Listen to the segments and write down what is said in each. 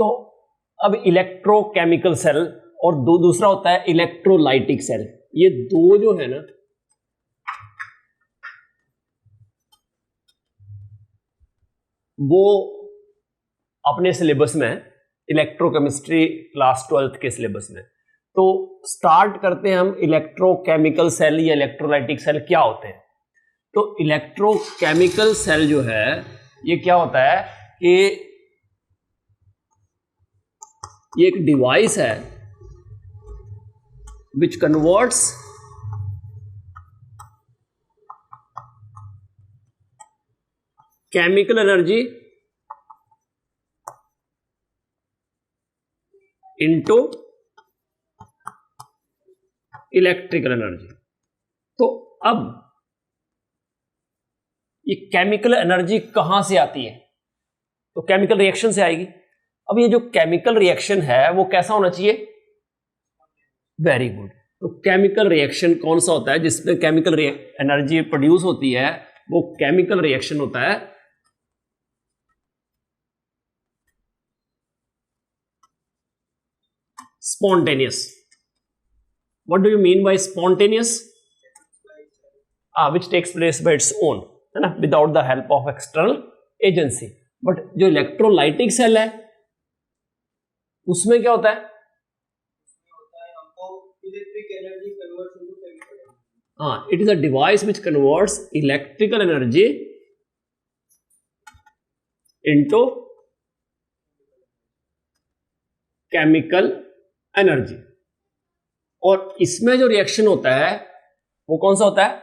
तो अब electrochemical cell और दूसरा होता है इलेक्ट्रोलाइटिक सेल। ये दो जो है ना, वो अपने सिलेबस में इलेक्ट्रोकेमिस्ट्री क्लास 12th के सिलेबस में। तो स्टार्ट करते हैं हम, इलेक्ट्रोकेमिकल सेल या इलेक्ट्रोलाइटिक सेल क्या होते हैं। तो इलेक्ट्रोकेमिकल सेल जो है ये क्या होता है कि ये एक डिवाइस है which converts chemical energy into electrical energy. तो अब ये केमिकल एनर्जी कहां से आती है? तो केमिकल रिएक्शन से आएगी। अब ये जो केमिकल रिएक्शन है वो कैसा होना चाहिए? Very good. तो केमिकल रिएक्शन कौन सा होता है जिसमें केमिकल एनर्जी प्रोड्यूस होती है? वो केमिकल रिएक्शन होता है spontaneous. What do you mean by spontaneous? Which takes place by its own, है ना, without the help of external agency. But जो इलेक्ट्रोलाइटिक सेल है उसमें क्या होता है? It is a device which converts electrical energy into chemical energy. और इसमें जो रिएक्शन होता है वो कौन सा होता है?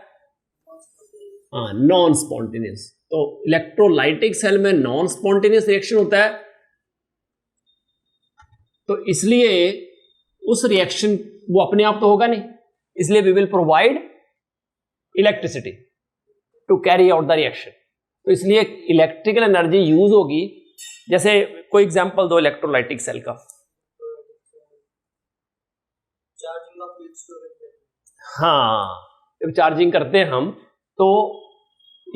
Non spontaneous. तो इलेक्ट्रोलाइटिक सेल में नॉन स्पॉन्टेनियस रिएक्शन होता है, तो इसलिए उस रिएक्शन वो अपने आप तो होगा नहीं, इसलिए we will provide electricity to carry out the reaction. तो इसलिए इलेक्ट्रिकल एनर्जी यूज होगी। जैसे कोई एग्जांपल दो इलेक्ट्रोलाइटिक सेल का। हाँ, जब चार्जिंग करते हैं हम तो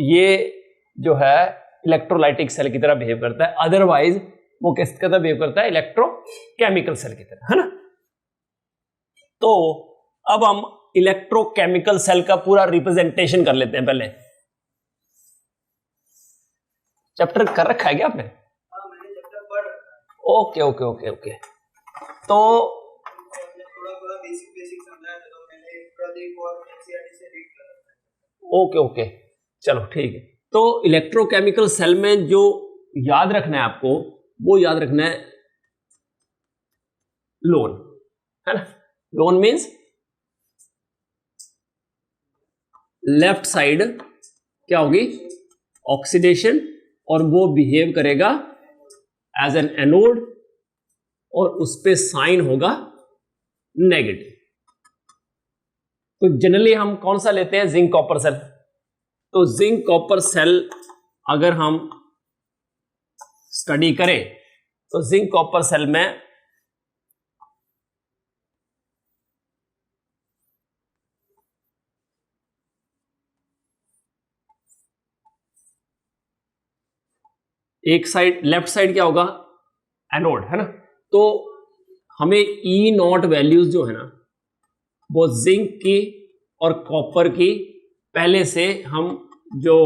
ये जो है इलेक्ट्रोलाइटिक सेल की तरह बिहेव करता है, अदरवाइज वो किस तरह बिहेव करता है? इलेक्ट्रोकेमिकल सेल की तरह, है ना। तो अब हम इलेक्ट्रोकेमिकल सेल का पूरा रिप्रेजेंटेशन कर लेते हैं। पहले चैप्टर कर रखा है क्या आपने? हाँ, मैंने चैप्टर पढ़ रखा है। Okay okay okay okay. तो थोड़ा बेसिक समझाया था, तो मैंने प्रदीप और एनसीईआरटी से रीड कर रखा है। ओके ओके, चलो ठीक है। तो इलेक्ट्रोकेमिकल सेल में जो याद रखना है आपको, वो याद रखना है लोन, है ना। लोन मीन्स लेफ्ट साइड क्या होगी? ऑक्सीडेशन, और वो बिहेव करेगा एज एन एनोड और उस पे साइन होगा नेगेटिव। तो जनरली हम कौन सा लेते हैं? Zinc copper cell. तो जिंक कॉपर सेल अगर हम स्टडी करें तो जिंक कॉपर सेल में एक साइड, लेफ्ट साइड क्या होगा? एनोड, है ना। तो हमें ई नॉट वैल्यूज जो है ना, वो जिंक की और कॉपर की पहले से हम जो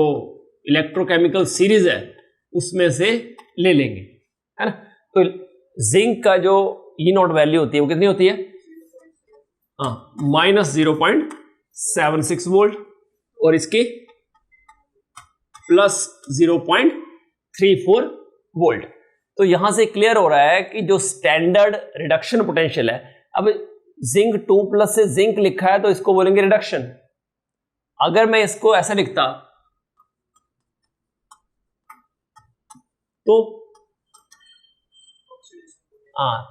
इलेक्ट्रोकेमिकल सीरीज है उसमें से ले लेंगे, है ना। तो जिंक का जो ई नॉट वैल्यू होती है वो कितनी होती है? -0.76 वोल्ट, और इसकी +0.34 वोल्ट। तो यहां से क्लियर हो रहा है कि जो स्टैंडर्ड रिडक्शन पोटेंशियल है, अब जिंक 2+ से जिंक लिखा है तो इसको बोलेंगे रिडक्शन। अगर मैं इसको ऐसा लिखता तो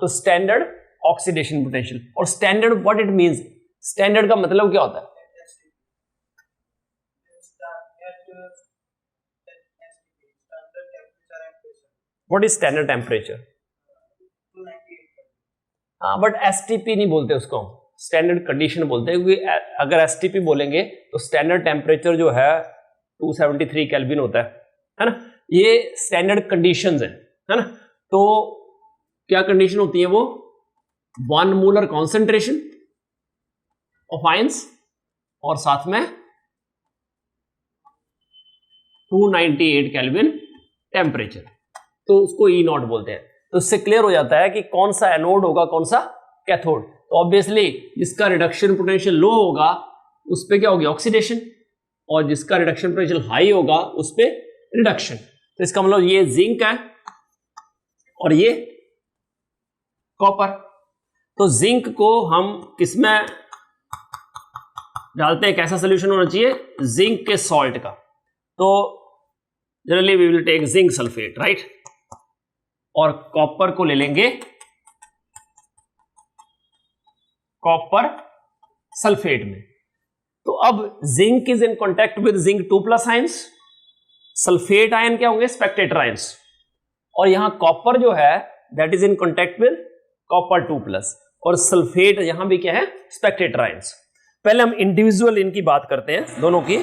स्टैंडर्ड ऑक्सीडेशन पोटेंशियल। और standard what it means? Standard का मतलब क्या होता है? What is standard temperature? But STP नहीं बोलते उसको, स्टैंडर्ड कंडीशन बोलते हैं, क्योंकि अगर एसटीपी बोलेंगे तो स्टैंडर्ड टेम्परेचर जो है 273 केल्विन होता है ना। ये स्टैंडर्ड कंडीशंस है ना। तो क्या कंडीशन होती है वो, 1 मोलर कॉन्सेंट्रेशन ऑफ आयंस और साथ में 298 केल्विन टेम्परेचर, तो उसको ई नॉट बोलते हैं। तो इससे क्लियर हो जाता है कि कौन सा एनोड होगा कौन सा कैथोड। तो ऑब्वियसली जिसका रिडक्शन पोटेंशियल लो होगा उस पे क्या होगी, ऑक्सीडेशन, और जिसका रिडक्शन पोटेंशियल हाई होगा उस पे रिडक्शन। तो इसका मतलब ये जिंक है और ये कॉपर। तो जिंक को हम किसमें डालते हैं, कैसा सोल्यूशन होना चाहिए, जिंक के सॉल्ट का। तो generally we will take zinc sulphate, right, और कॉपर को ले लेंगे कॉपर सल्फेट में। तो अब zinc is in contact with zinc 2+ ions, sulphate ion क्या होंगे, स्पेक्टेटर आयंस, और यहां कॉपर जो है that is in contact with copper 2+, और सल्फेट यहां भी क्या है, स्पेक्टेटर आयंस। पहले हम इंडिविजुअल इनकी बात करते हैं दोनों की।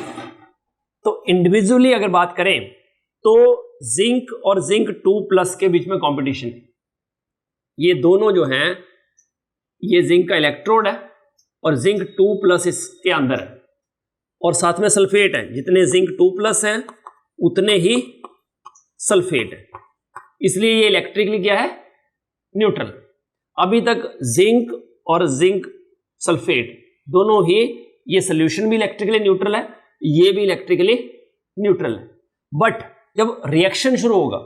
तो इंडिविजुअली अगर बात करें तो जिंक और जिंक 2+ के बीच में कंपटीशन है। ये दोनों जो हैं, ये जिंक का इलेक्ट्रोड है और जिंक 2+ इसके अंदर है, और साथ में सल्फेट है। जितने जिंक 2+ हैं उतने ही सल्फेट है, इसलिए ये इलेक्ट्रिकली क्या है, न्यूट्रल। अभी तक जिंक और जिंक सल्फेट दोनों ही, ये सोल्यूशन भी इलेक्ट्रिकली न्यूट्रल है, ये भी इलेक्ट्रिकली न्यूट्रल है। बट जब रिएक्शन शुरू होगा,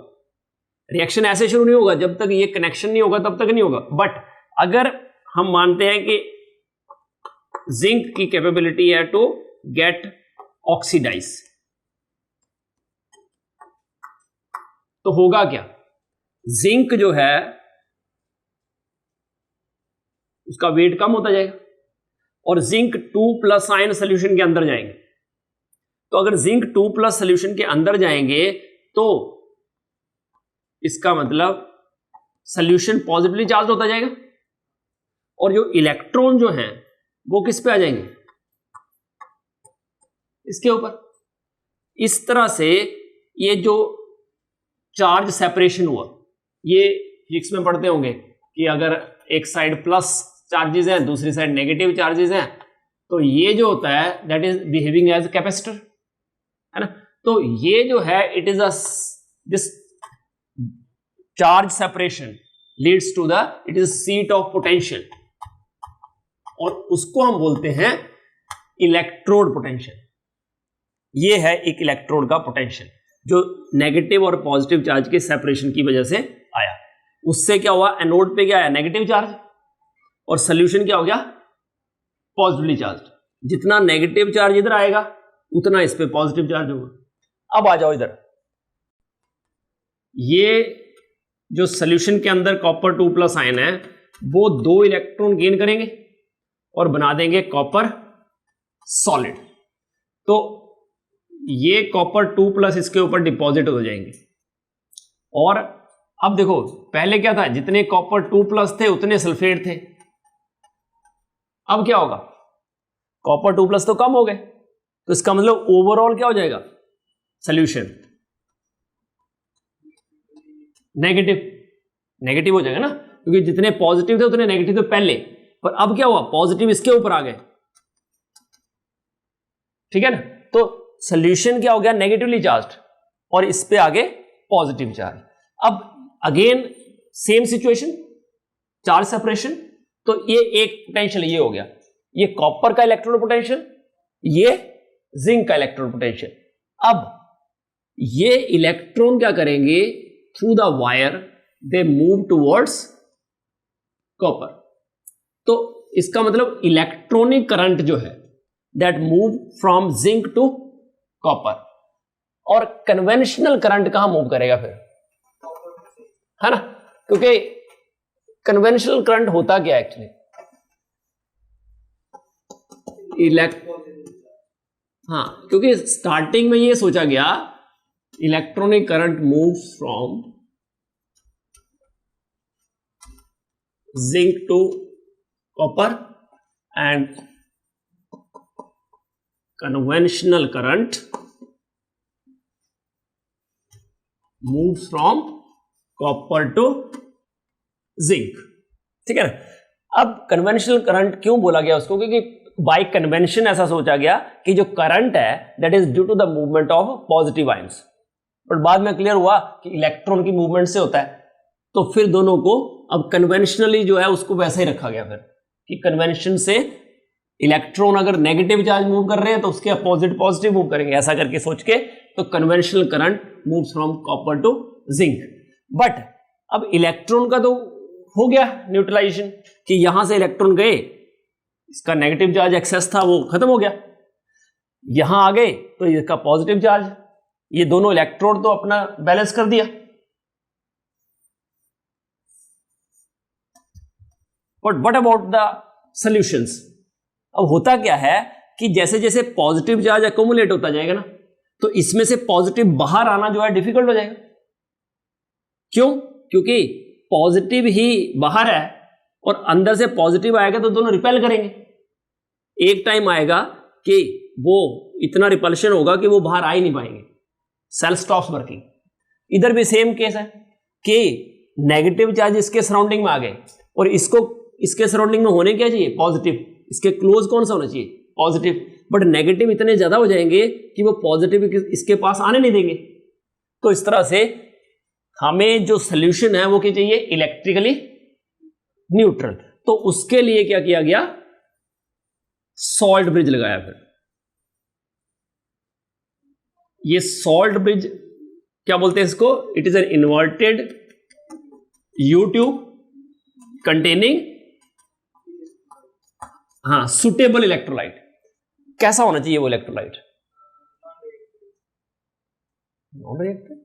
रिएक्शन ऐसे शुरू नहीं होगा, जब तक ये कनेक्शन नहीं होगा तब तक नहीं होगा। बट अगर हम मानते हैं कि जिंक की कैपेबिलिटी है टू गेट ऑक्सीडाइज, तो होगा क्या, जिंक जो है उसका वेट कम होता जाएगा और जिंक 2+ आयन सोल्यूशन के अंदर जाएंगे। तो अगर जिंक 2+ सोल्यूशन के अंदर जाएंगे तो इसका मतलब सोल्यूशन पॉजिटिवली चार्ज होता जाएगा, और जो इलेक्ट्रॉन जो हैं वो किस पे आ जाएंगे, इसके ऊपर। इस तरह से ये जो चार्ज सेपरेशन हुआ, ये फिजिक्स में पढ़ते होंगे कि अगर एक साइड प्लस चार्जेस हैं दूसरी साइड नेगेटिव चार्जेस हैं, तो ये जो होता है that is behaving as capacitor, है ना। तो ये जो है it is this charge separation leads to the, it is seat of potential, और उसको हम बोलते हैं इलेक्ट्रोड पोटेंशियल। ये है एक इलेक्ट्रोड का पोटेंशियल जो नेगेटिव और पॉजिटिव चार्ज के सेपरेशन की वजह से आया। उससे क्या हुआ, एनोड पे क्या आया, नेगेटिव चार्ज, और सोल्यूशन क्या हो गया, पॉजिटिवली चार्ज। जितना नेगेटिव चार्ज इधर आएगा उतना इस पे पॉजिटिव चार्ज होगा। अब आ जाओ इधर, ये जो सोल्यूशन के अंदर कॉपर 2+ आयन है वो 2 इलेक्ट्रॉन गेन करेंगे और बना देंगे कॉपर सॉलिड। तो ये कॉपर 2+ इसके ऊपर डिपॉजिट हो जाएंगे। और अब देखो पहले क्या था, जितने कॉपर 2+ थे उतने सल्फेट थे। अब क्या होगा, कॉपर 2+ तो कम हो गए, तो इसका मतलब ओवरऑल क्या हो जाएगा, सोल्यूशन नेगेटिव हो जाएगा ना, क्योंकि जितने पॉजिटिव थे उतने नेगेटिव थे पहले, पर अब क्या हुआ, पॉजिटिव इसके ऊपर आ गए, ठीक है ना। तो सोल्यूशन क्या हो गया, नेगेटिवली चार्ज्ड, और इस पे आगे पॉजिटिव चार्ज। अब again same situation, charge separation. तो ये एक पोटेंशियल ये हो गया, ये कॉपर का इलेक्ट्रोड पोटेंशियल, ये जिंक का इलेक्ट्रोड पोटेंशियल। अब ये इलेक्ट्रॉन क्या करेंगे, through the wire they move towards copper. तो इसका मतलब इलेक्ट्रॉनिक करंट जो है that move from zinc to copper. और कन्वेंशनल करंट कहां मूव करेगा फिर, है ना, क्योंकि कन्वेंशनल करंट होता क्या एक्चुअली, हाँ, क्योंकि स्टार्टिंग में ये सोचा गया electronic current moves from zinc to copper and conventional current moves from copper to zinc, ठीक है ना। अब कन्वेंशनल करंट क्यों बोला गया उसको, क्योंकि बाय कन्वेंशन ऐसा सोचा गया कि जो करंट है that is due to the movement of positive ions, but बाद में क्लियर हुआ कि इलेक्ट्रॉन की मूवमेंट से होता है, तो फिर दोनों को अब कन्वेंशनली जो है उसको वैसा ही रखा गया फिर कि कन्वेंशन से इलेक्ट्रॉन अगर नेगेटिव चार्ज मूव कर रहे हैं तो उसके अपोजिट पॉजिटिव मूव करेंगे, ऐसा करके सोच के तो conventional current moves from copper two zinc. But अब इलेक्ट्रॉन का तो हो गया न्यूट्रलाइजेशन कि यहां से इलेक्ट्रॉन गए, इसका नेगेटिव चार्ज एक्सेस था वो खत्म हो गया, यहां आ गए तो इसका पॉजिटिव चार्ज, ये दोनों इलेक्ट्रोड तो अपना बैलेंस कर दिया। But what about the solutions, अब होता क्या है कि जैसे जैसे पॉजिटिव चार्ज अकोमुलेट होता जाएगा ना, तो इसमें से पॉजिटिव बाहर आना जो है डिफिकल्ट हो जाएगा। क्यों? क्योंकि पॉजिटिव ही बाहर है और अंदर से पॉजिटिव आएगा तो दोनों रिपेल करेंगे। एक टाइम आएगा कि वो इतना रिपल्शन होगा कि वो बाहर आ ही नहीं पाएंगे, सेल स्टॉप्स वर्किंग। इधर भी सेम केस है कि नेगेटिव चार्ज इसके सराउंडिंग में आ गए और इसको इसके सराउंडिंग में होने क्या चाहिए, पॉजिटिव, इसके क्लोज कौन सा होना चाहिए, पॉजिटिव, बट नेगेटिव इतने ज्यादा हो जाएंगे कि वो पॉजिटिव इसके पास आने नहीं देंगे। तो इस तरह से हमें जो सोल्यूशन है वो क्या चाहिए, इलेक्ट्रिकली न्यूट्रल। तो उसके लिए क्या किया गया, सॉल्ट ब्रिज लगाया। फिर ये सॉल्ट ब्रिज क्या बोलते हैं इसको, it is an inverted you tube containing suitable electrolyte. कैसा होना चाहिए वो electrolyte, non reactive.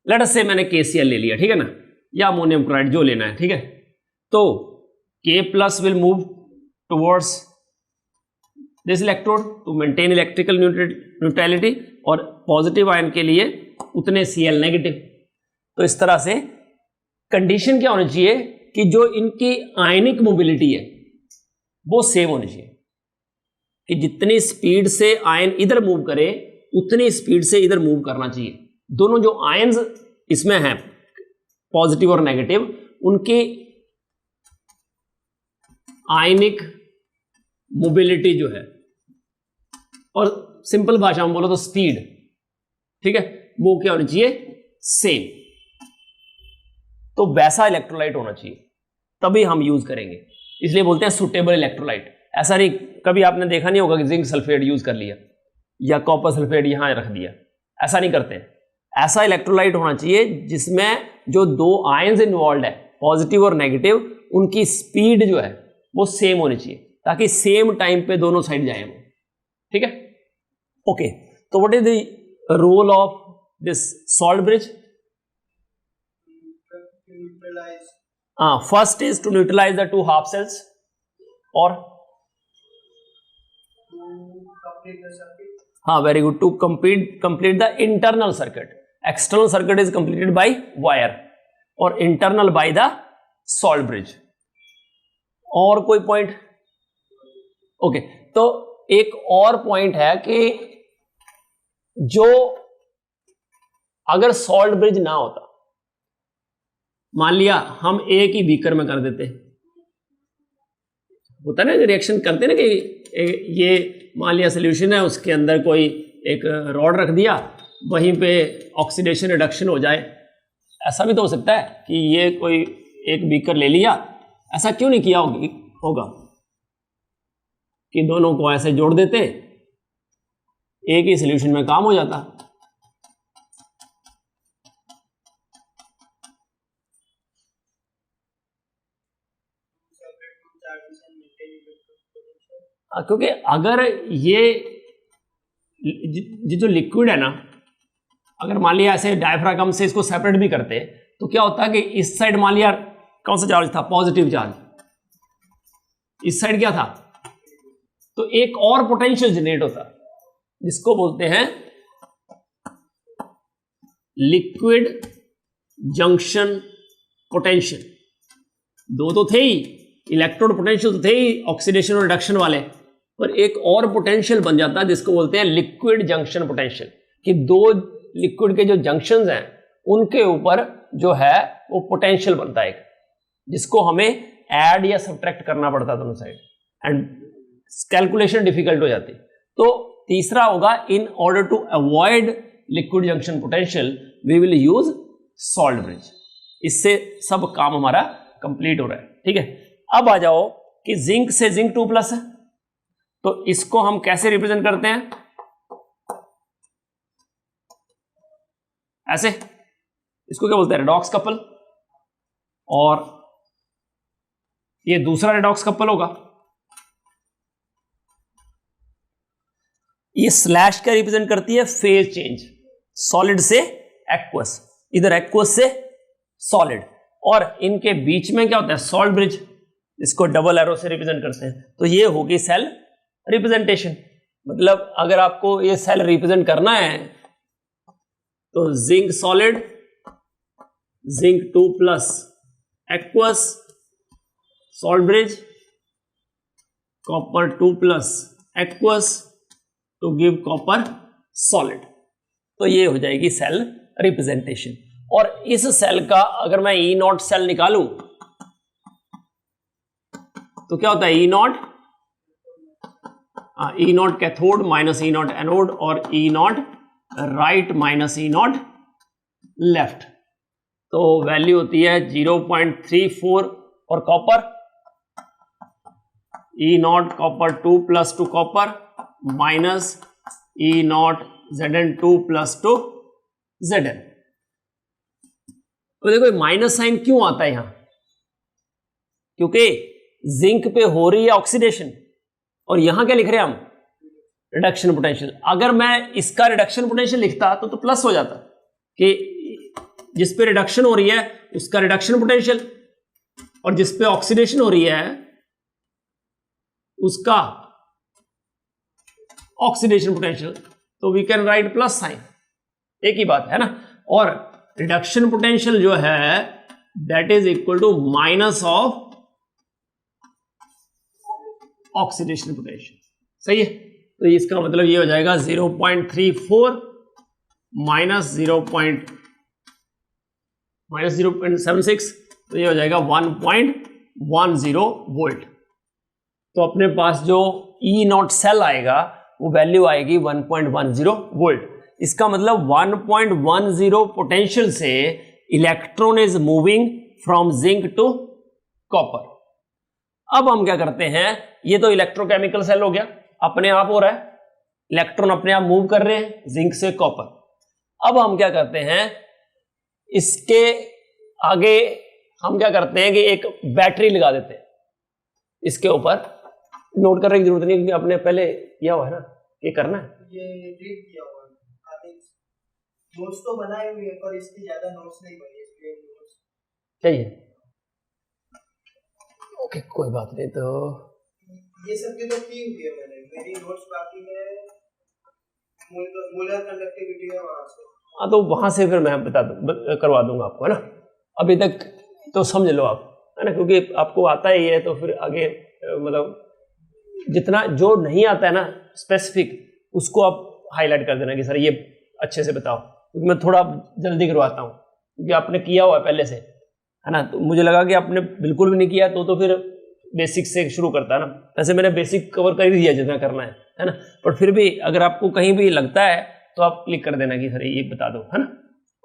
Let us से मैंने KCl ले लिया, ठीक है ना, या अमोनियम क्लोराइड जो लेना है, ठीक है। तो K+ will move towards this electrode to maintain electrical neutrality, और पॉजिटिव आयन के लिए उतने Cl नेगेटिव। तो इस तरह से कंडीशन क्या होनी चाहिए कि जो इनकी आयनिक मोबिलिटी है वो सेम होनी चाहिए, कि जितनी स्पीड से आयन इधर मूव करे उतनी स्पीड से इधर मूव करना चाहिए। दोनों जो आयन्स इसमें हैं पॉजिटिव और नेगेटिव, उनकी आयनिक मोबिलिटी जो है, और सिंपल भाषा में बोलो तो स्पीड, ठीक है, वो क्या होनी चाहिए, सेम। तो वैसा इलेक्ट्रोलाइट होना चाहिए, तभी हम यूज करेंगे, इसलिए बोलते हैं सुटेबल इलेक्ट्रोलाइट। ऐसा नहीं कभी आपने देखा नहीं होगा कि जिंक सल्फेट यूज कर लिया या कॉपर सल्फेट यहां रख दिया, ऐसा नहीं करते हैं। ऐसा इलेक्ट्रोलाइट होना चाहिए जिसमें जो दो आयंस इन्वॉल्व है पॉजिटिव और नेगेटिव, उनकी स्पीड जो है वो सेम होनी चाहिए, ताकि सेम टाइम पे दोनों साइड जाए वो, ठीक है। ओके, तो what is the role of this salt bridge? First is to neutralise the two half cells, और very good, to complete the internal circuit. External circuit is completed by wire और internal by the salt bridge. और कोई point? Okay, तो एक और point है कि जो अगर सॉल्ट ब्रिज ना होता, मान लिया हम एक ही बीकर में कर देते, होता है ना रिएक्शन करते ना कि ये मान लिया सोल्यूशन है, उसके अंदर कोई एक रॉड रख दिया, वहीं पे ऑक्सीडेशन रिडक्शन हो जाए। ऐसा भी तो हो सकता है कि ये कोई एक बीकर ले लिया, ऐसा क्यों नहीं किया होगा कि दोनों को ऐसे जोड़ देते, एक ही सोल्यूशन में काम हो जाता। क्योंकि अगर ये जो लिक्विड है ना, अगर मान लिया ऐसे डायफ्रागम से इसको सेपरेट भी करते तो क्या होता है कि इस साइड मान लिया कौन सा चार्ज था, पॉजिटिव चार्ज, इस साइड क्या था, तो एक और पोटेंशियल जनरेट होता जिसको बोलते हैं लिक्विड जंक्शन पोटेंशियल। दो तो थे ही, इलेक्ट्रोड पोटेंशियल तो थे ही ऑक्सीडेशन और रिडक्शन वाले, पर एक और पोटेंशियल बन जाता है जिसको बोलते हैं लिक्विड जंक्शन पोटेंशियल, कि दो लिक्विड के जो जंक्शंस हैं उनके ऊपर जो है वो पोटेंशियल बनता है, जिसको हमें ऐड या सब्ट्रैक्ट करना पड़ता है दोनों साइड, एंड कैलकुलेशन डिफिकल्ट हो जाती। तो तीसरा होगा, in order to avoid liquid junction potential we will use salt bridge. इससे सब काम हमारा कंप्लीट हो रहा है, ठीक है। अब आ जाओ कि जिंक से जिंक 2+ है, तो इसको हम कैसे रिप्रेजेंट करते हैं, ऐसे, इसको क्या बोलते हैं, रेडॉक्स कपल, और ये दूसरा रेडॉक्स कपल होगा। ये स्लैश क्या रिप्रेजेंट करती है, फेज चेंज, सॉलिड से एक्वस, इधर एक्वस से सॉलिड, और इनके बीच में क्या होता है, सॉल्ट ब्रिज, इसको डबल एरो से रिप्रेजेंट करते हैं। तो ये होगी सेल रिप्रेजेंटेशन। मतलब अगर आपको ये सेल रिप्रेजेंट करना है तो zinc solid, zinc 2+ aqueous, salt bridge, copper 2+ aqueous to give copper solid. तो ये हो जाएगी सेल रिप्रेजेंटेशन। और इस सेल का अगर मैं E0 सेल निकालूं तो क्या होता है, E0 cathode minus E0 anode, और E0 right minus E0 left. तो वैल्यू होती है 0.34 और copper, E0 copper 2+ to copper minus E0 Zn2+ to Zn। तो देखो माइनस साइन क्यों आता है यहां, क्योंकि जिंक पे हो रही है ऑक्सीडेशन, और यहां क्या लिख रहे हैं हम, रिडक्शन पोटेंशियल। अगर मैं इसका रिडक्शन पोटेंशियल लिखता तो प्लस हो जाता, कि जिस पे रिडक्शन हो रही है उसका रिडक्शन पोटेंशियल, और जिस पे ऑक्सीडेशन हो रही है उसका ऑक्सीडेशन पोटेंशियल, तो we can write plus sign, एक ही बात है ना। और रिडक्शन पोटेंशियल जो है that is equal to minus of oxidation potential, सही है। तो इसका मतलब ये हो जाएगा 0.34 माइनस 0.76, तो ये हो जाएगा 1.10 वोल्ट। तो अपने पास जो E0 सेल आएगा वो वैल्यू आएगी 1.10 वोल्ट। इसका मतलब 1.10 पोटेंशियल से electron is moving from zinc to copper. अब हम क्या करते हैं, ये तो इलेक्ट्रोकेमिकल सेल हो गया, अपने आप हो रहा है, इलेक्ट्रॉन अपने आप मूव कर रहे हैं जिंक से कॉपर। अब हम क्या करते हैं, इसके आगे हम क्या करते हैं कि एक बैटरी लगा देते हैं इसके ऊपर। नोट करने की जरूरत नहीं क्योंकि आपने पहले किया हुआ है ना, ये करना है, ये रीड किया हुआ है, नोट्स तो बनाए हुए हैं पर इसकी ज्यादा नोट्स नहीं बनी, इसलिए नोट्स चाहिए। ओके कोई बात नहीं। तो ये सब के तो की हुई है मैंने, मेरी नोट्स बाकी है, मोलर कंडक्टिविटी है वहां से। हाँ तो वहां से फिर मैं करवा दूंगा आपको, है ना। अभी तक तो समझ लो आप, है ना, क्योंकि आपको आता ही है, तो फिर आगे मतलब जितना जो नहीं आता है ना स्पेसिफिक, उसको आप हाईलाइट कर देना कि सर ये अच्छे से बताओ, क्योंकि मैं थोड़ा जल्दी करवाता हूँ क्योंकि आपने किया हुआ है पहले से, है ना। तो मुझे लगा कि आपने बिल्कुल भी नहीं किया तो फिर बेसिक से शुरू करता है ना। वैसे मैंने बेसिक कवर कर ही दिया जितना करना है ना। पर फिर भी अगर आपको कहीं भी लगता है तो आप क्लिक कर देना कि सर ये बता दो, है ना।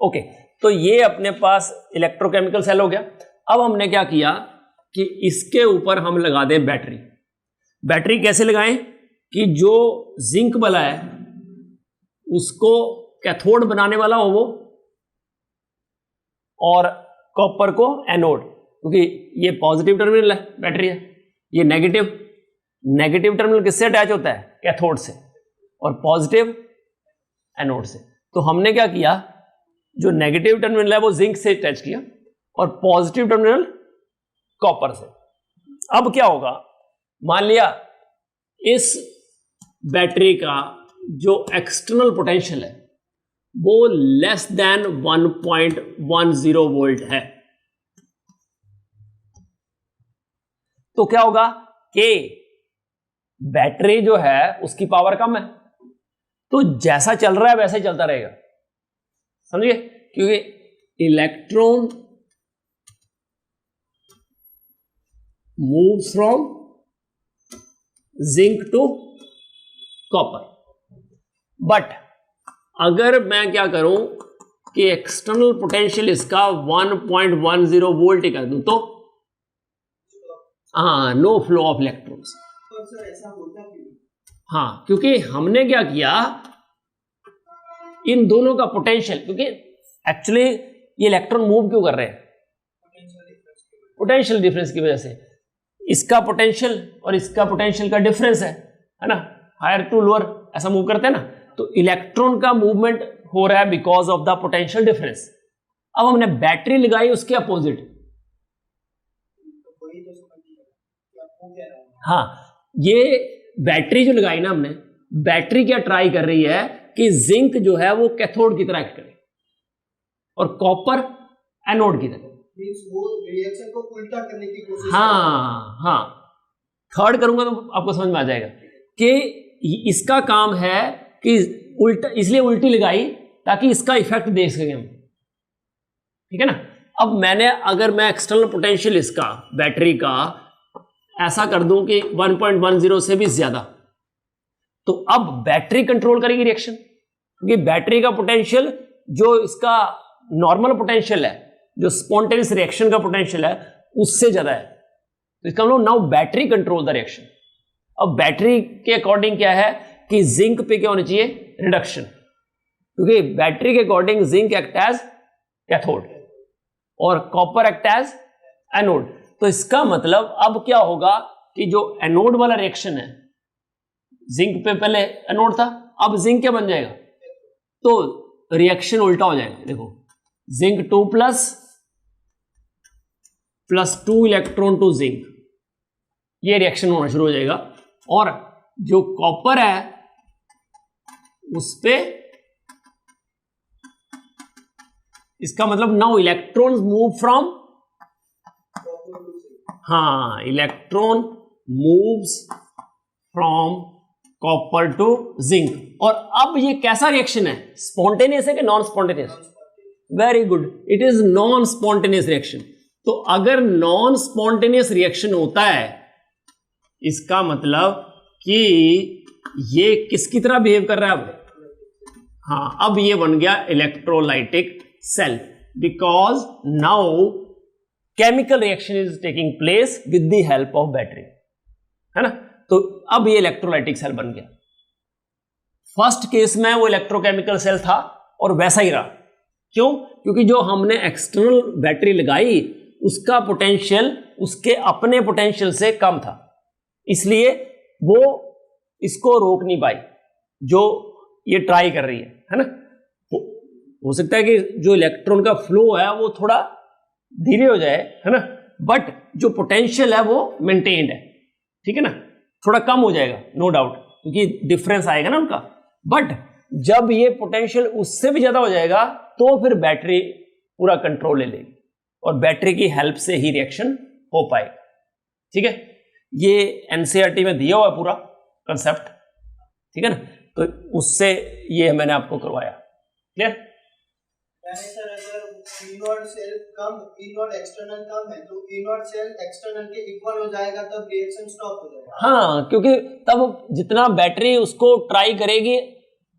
ओके, तो ये अपने पास इलेक्ट्रोकेमिकल सेल हो गया। अब हमने क्या किया कि इसके ऊपर हम लगा दें बैटरी। बैटरी कैसे लगाएं कि जो जिंक वाला है उसको कैथोड बनाने वाला हो वो, और कॉपर को एनोड, क्योंकि ये पॉजिटिव टर्मिनल है बैटरी है, ये नेगेटिव टर्मिनल किससे अटैच होता है, कैथोड से, और पॉजिटिव एनोड से। तो हमने क्या किया, जो नेगेटिव टर्मिनल है वो जिंक से अटैच किया और पॉजिटिव टर्मिनल कॉपर से। अब क्या होगा, मान लिया इस बैटरी का जो एक्सटर्नल पोटेंशियल है वो लेस देन 1.10 वोल्ट है, तो क्या होगा कि बैटरी जो है उसकी पावर कम है, तो जैसा चल रहा है वैसे ही चलता रहेगा, समझिए। क्योंकि electron move from zinc to copper. But अगर मैं क्या करूं कि एक्सटर्नल पोटेंशियल इसका 1.10 वोल्ट कर दूं तो हाँ, नो फ्लो ऑफ इलेक्ट्रॉन्स। तो सर ऐसा होता क्यों? हाँ, क्योंकि हमने क्या किया, इन दोनों का पोटेंशियल, क्योंकि एक्चुअली ये इलेक्ट्रॉन मूव क्यों कर रहे हैं, पोटेंशियल डिफरेंस की वजह से। इसका पोटेंशियल और इसका पोटेंशियल का डिफरेंस है ना, हायर टू लोअर ऐसा मूव करते हैं ना, तो इलेक्ट्रॉन का मूवमेंट हो रहा है because of the potential difference. अब हमने बैटरी लगाई उसके अपोजिट। हाँ, ये बैटरी जो लगाई ना हमने, बैटरी क्या ट्राई कर रही है कि जिंक जो है वो कैथोड की तरह एक्ट करे और कॉपर एनोड की तरह। वो रिएक्शन को उल्टा करने की कोशिश। हाँ, थर्ड करूंगा तो आपको समझ में आ जाएगा कि इसका काम है कि उल्टा, इसलिए उल्टी लगाई ताकि इसका इफेक्ट देख सकें हम, ठीक है ना। अब अगर मैं एक्सटर्नल पोटेंशियल इसका बैटरी का ऐसा कर दूं कि 1.10 से भी ज्यादा, तो अब बैटरी कंट्रोल करेगी रिएक्शन, क्योंकि बैटरी का पोटेंशियल जो इसका नॉर्मल पोटेंशियल है, जो स्पॉन्टेनियस रिएक्शन का पोटेंशियल है, उससे ज्यादा है। तो इसका मतलब now battery control the reaction. अब बैटरी के अकॉर्डिंग क्या है कि जिंक पे क्या होनी चाहिए, रिडक्शन, क्योंकि बैटरी के according zinc act as cathode और कॉपर एक्ट एज एनोड। तो इसका मतलब अब क्या होगा कि जो एनोड वाला रिएक्शन है, जिंक पे पहले एनोड था, अब जिंक क्या बन जाएगा, तो रिएक्शन उल्टा हो जाएगा। देखो, zinc 2 plus 2 electron to zinc, ये रिएक्शन होना शुरू हो जाएगा, और जो कॉपर है उस पे, इसका मतलब नाउ इलेक्ट्रॉन्स मूव फ्रॉम, हाँ, electron moves from copper two zinc. और अब ये कैसा रिएक्शन है, स्पॉन्टेनियस है कि non spontaneous? Very good, it is non spontaneous reaction. तो अगर नॉन स्पॉन्टेनियस रिएक्शन होता है, इसका मतलब कि ये किसकी तरह बिहेव कर रहा है अब? हाँ, अब ये बन गया electrolytic cell, because now chemical reaction is taking place with the help of battery, है ना। तो अब ये इलेक्ट्रोलाइटिक सेल बन गया। फर्स्ट केस में वो इलेक्ट्रोकेमिकल सेल था और वैसा ही रहा। क्यों? क्योंकि जो हमने एक्सटर्नल बैटरी लगाई उसका पोटेंशियल उसके अपने पोटेंशियल से कम था, इसलिए वो इसको रोक नहीं पाई जो ये ट्राई कर रही है ना। हो सकता है कि जो इलेक्ट्रॉन का फ्लो है वो थोड़ा धीरे हो जाए, है ना, बट जो पोटेंशियल है वो मेंटेन्ड है, ठीक है ना, थोड़ा कम हो जाएगा नो डाउट, क्योंकि डिफरेंस आएगा ना उनका। बट जब ये पोटेंशियल उससे भी ज्यादा हो जाएगा तो फिर बैटरी पूरा कंट्रोल ले लेगी और बैटरी की हेल्प से ही रिएक्शन हो पाएगा, ठीक है। ये एनसीईआरटी में दिया हुआ पूरा कंसेप्ट, ठीक है ना, तो उससे ये मैंने आपको करवाया। क्लियर? सर अगर ई नॉट सेल कम, ई नॉट एक्सटर्नल कम है, तो ई नॉट सेल एक्सटर्नल के इक्वल हो जाएगा, तब रिएक्शन स्टॉप हो जाएगा। हाँ, क्योंकि तब जितना बैटरी उसको ट्राई करेगी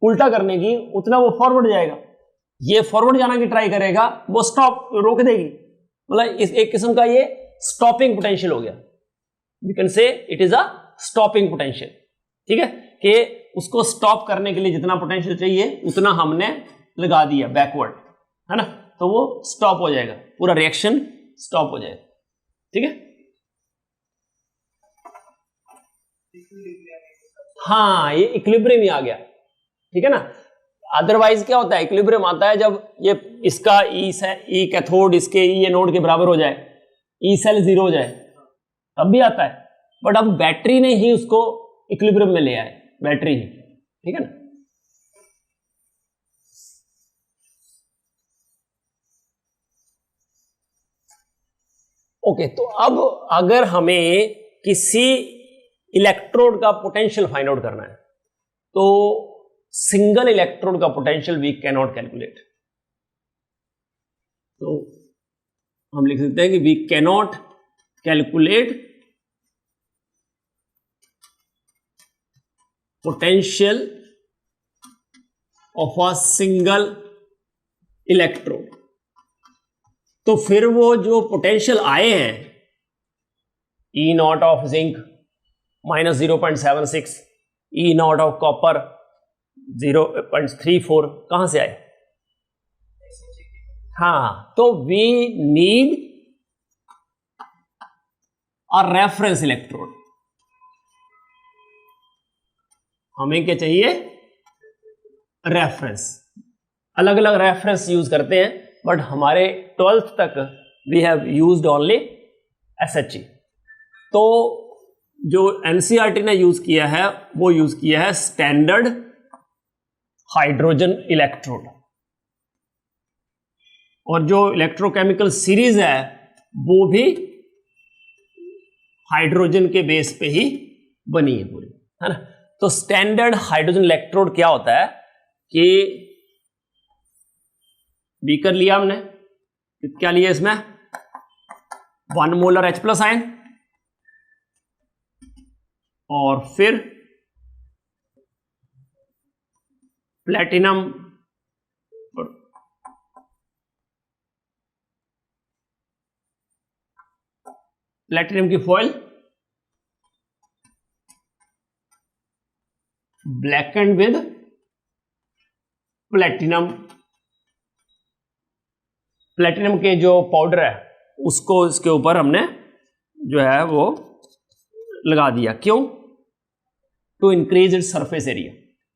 उल्टा करने की, उतना वो फॉरवर्ड जाएगा। ये फॉरवर्ड जाना की ट्राई करेगा, वो स्टॉप रोक देगी। मतलब इस एक किस्म का ये स्टॉपिंग पोटेंशियल हो गया। We can say it is a stopping potential, ठीक है, कि उसको स्टॉप करने के लिए जितना पोटेंशियल चाहिए उतना हमने लगा दिया बैकवर्ड, है ना, तो वो स्टॉप हो जाएगा, पूरा रिएक्शन स्टॉप हो जाएगा, ठीक है। हाँ, ये इक्विलिब्रियम ही आ गया, ठीक है ना। अदरवाइज क्या होता है, इक्विलिब्रियम आता है जब ये इसका ई कैथोड इसके ई एनोड के बराबर हो जाए, ई सेल 0 हो जाए, तब भी आता है। बट अब बैटरी ने ही उसको इक्विलिब्रियम में ले आए, बैटरी ही, ठीक है ना। ओके, तो अब अगर हमें किसी इलेक्ट्रोड का पोटेंशियल फाइंड आउट करना है तो सिंगल इलेक्ट्रोड का potential we can not calculate. तो हम लिख सकते हैं कि we cannot calculate potential of a single electrode. तो फिर वो जो पोटेंशियल आए हैं E naught of zinc -0.76, E naught of copper 0.34, कहां से आए? हाँ, तो we need a reference electrode. हमें क्या चाहिए? रेफरेंस। अलग अलग रेफरेंस यूज करते हैं, बट हमारे 12th तक we have used only SHE। तो जो NCERT ने यूज किया है वो यूज किया है स्टैंडर्ड हाइड्रोजन इलेक्ट्रोड, और जो इलेक्ट्रोकेमिकल सीरीज है वो भी हाइड्रोजन के बेस पे ही बनी है पूरी, है ना। तो स्टैंडर्ड हाइड्रोजन इलेक्ट्रोड क्या होता है कि बीकर लिया हमने, क्या लिया इसमें? 1 मोलर H+ आयन, और फिर प्लेटिनम की फॉइल ब्लैकेंड विद प्लेटिनम के जो पाउडर है उसको इसके ऊपर हमने जो है वो लगा दिया। क्यों? To increase its surface area.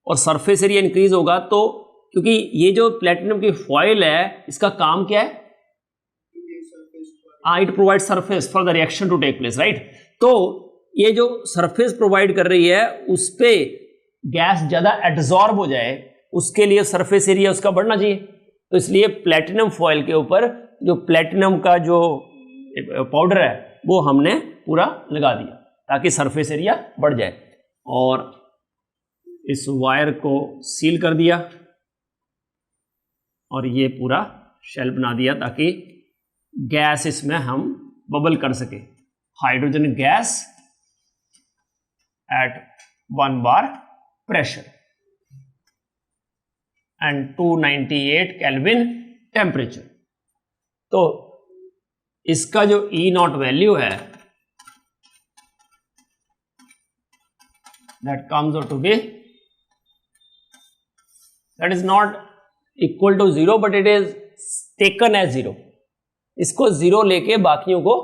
और सरफेस एरिया इंक्रीज होगा तो, क्योंकि ये जो प्लेटिनम की फॉइल है इसका काम क्या है? It provide surface for the reaction to take place, right. तो ये जो सरफेस प्रोवाइड कर रही है उस पे गैस ज्यादा एब्जॉर्ब हो जाए, उसके लिए सरफेस एरिया उसका बढ़ना चाहिए। तो इसलिए प्लेटिनम फॉइल के ऊपर जो प्लेटिनम का जो पाउडर है वो हमने पूरा लगा दिया ताकि सरफेस एरिया बढ़ जाए, और इस वायर को सील कर दिया और ये पूरा शेल बना दिया ताकि गैस इसमें हम बबल कर सके। Hydrogen gas at 1 bar pressure and 298 kelvin temperature. तो इसका जो E0 वैल्यू है that comes out to be, that is not equal to 0 but it is taken as 0। इसको 0 लेके बाकियों को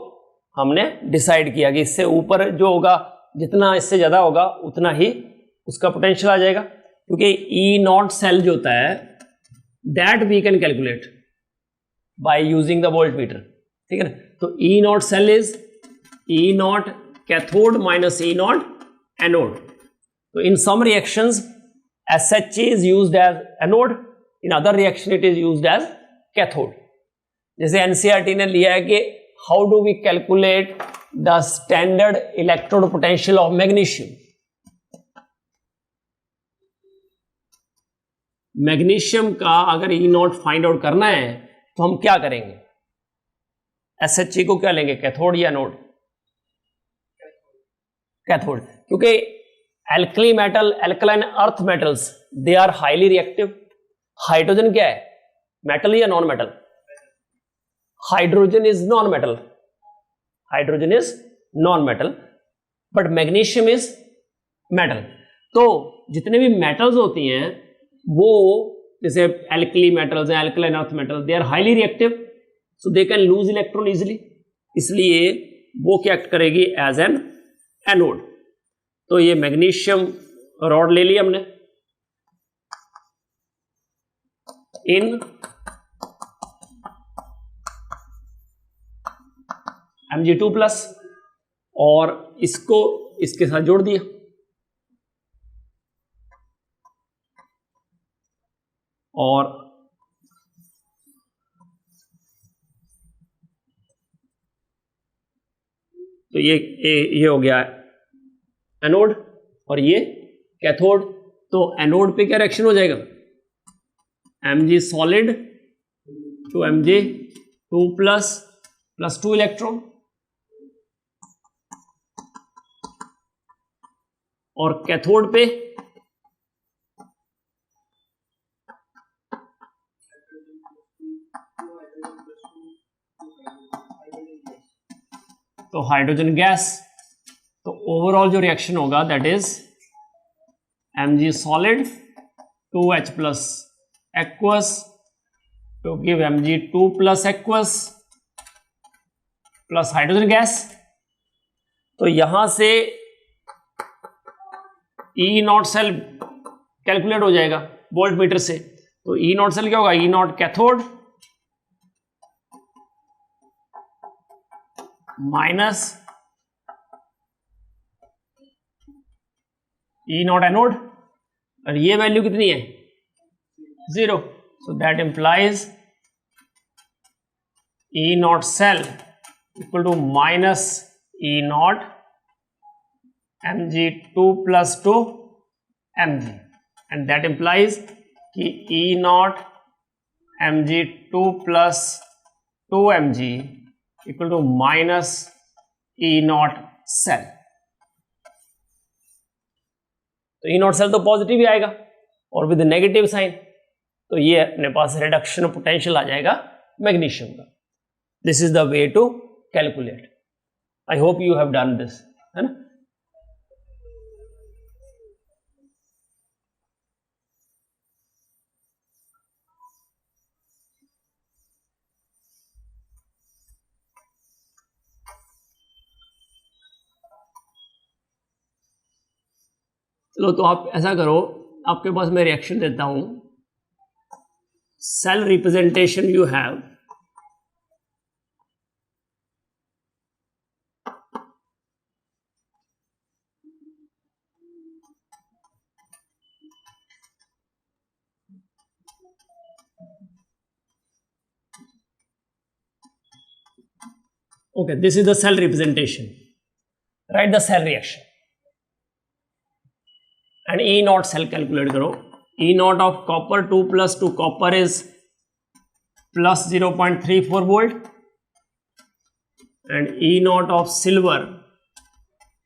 हमने डिसाइड किया कि इससे ऊपर जो होगा, जितना इससे ज्यादा होगा उतना ही उसका पोटेंशियल आ जाएगा, क्योंकि E0 सेल जो होता है that we can calculate by using the voltmeter, ठीक है ना। तो E0 cell is E0 cathode minus E0 anode. So in some reactions SHE is used as anode, in other reaction it is used as cathode। जैसे NCERT ने लिया है कि how do we calculate the standard electrode potential of magnesium। Magnesium का अगर E0 find out करना है तो हम क्या करेंगे? SHE को क्या लेंगे, कैथोड या एनोड? कैथोड, क्योंकि alkali metal, alkaline earth metals, they are highly reactive. Hydrogen क्या है, मेटल या non metal? Hydrogen is non metal, hydrogen is non metal, but magnesium is metal. तो जितने भी मेटल्स होती हैं वो, जैसे एल्कली मेटल्स हैं, alkaline earth metal, they are highly reactive, so they can lose electron easily, इसलिए वो क्या एक्ट करेगी एज एन एनोड। तो ये मैग्नीशियम रॉड ले लिया हमने, इन Mg2+, और इसको इसके साथ जोड़ दिया, और तो ये हो गया एनोड और ये कैथोड। तो एनोड पे क्या रिएक्शन हो जाएगा, Mg solid to Mg 2 + +2 electron, और कैथोड पे तो हाइड्रोजन गैस। तो ओवरऑल जो रिएक्शन होगा that is Mg solid 2H plus aqueous to give Mg2 plus aqueous plus hydrogen gas. तो यहां से ई नॉट सेल कैलकुलेट हो जाएगा वोल्ट मीटर से। तो ई नॉट सेल क्या होगा, E naught cathode minus E naught anode, और ये वैल्यू कितनी है 0। So that implies E naught cell equal to minus E naught Mg2 + 2 Mg, and that implies कि E naught Mg2 + 2 Mg equal to minus E naught cell. तो E naught cell तो positive ही आएगा और with negative sign, तो ये अपने पास reduction potential आ जाएगा मैग्नीशियम का। This is the way to calculate. I hope you have done this, है ना। चलो तो आप ऐसा करो, आपके पास मैं रिएक्शन देता हूं, cell representation you have okay, this is the cell representation, write the cell reaction and E naught cell calculate करो। E naught of copper 2 + 2 copper is plus 0.34 volt and E naught of silver